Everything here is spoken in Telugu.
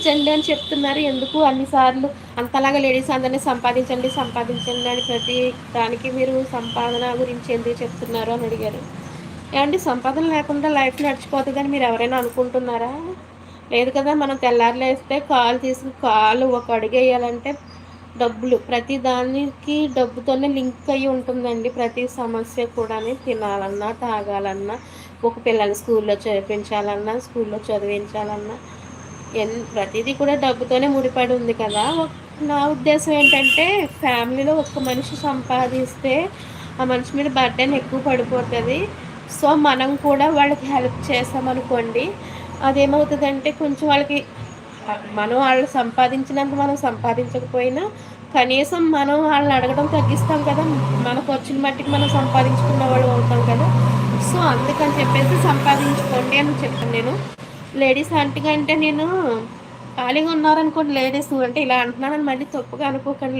సంపాదించండి అని చెప్తున్నారు. ఎందుకు అన్ని సార్లు అంతలాగా లేడీస్ అందరిని సంపాదించండి, సంపాదించండి అని ప్రతి దానికి మీరు సంపాదన గురించి ఎందుకు చెప్తున్నారు అని అడిగారు. ఏవండీ సంపాదన లేకుండా లైఫ్ నడిచిపోతదని మీరెవరైనా అనుకుంటున్నారా? లేదు కదా! మనం తెల్లారి లేస్తే కాలు ఒక అడుగేయాలంటే డబ్బులు. ప్రతి దానికి డబ్బుతోనే లింక్ అయ్యి ఉంటుందండి. ప్రతి సమస్య కూడాని తినాలన్నా, తాగాలన్నా, ఒక పిల్లల్ని స్కూల్‌లో చేర్పించాలన్నా, స్కూల్‌లో చదివించాలన్నా ప్రతీదీ కూడా డబ్బుతోనే ముడిపడి ఉంది కదా! నా ఉద్దేశ్యం ఏంటంటే, ఫ్యామిలీలో ఒక్క మనిషి సంపాదిస్తే, ఆ మనిషి మీద బర్డెన్ ఎక్కువ పడిపోతది. సో, మనం కూడా వాళ్ళకి హెల్ప్ చేశామనుకోండి, అదేమవుతదంటే కొంచెం వాళ్ళకి మనం ఆళ్ళు సంపాదించినంత మనం సంపాదించకపోయినా, కనీసం మనం ఆళ్ళని అడగడం తగ్గిస్తాం కదా! మన ఖర్చుల మట్టికి మనం సంపాదించుకున్న వాళ్ళం అవుతాం కదా! సో, అందుకని చెప్పేసి సంపాదించుకోండి అని చెప్పాను నేను. లేడీస్ అంటే నేను ఖాళీగా ఉన్నారనుకోండి లేడీసు అంటే ఇలా అంటున్నానని మళ్ళీ తప్పుగా అనుకోకండి.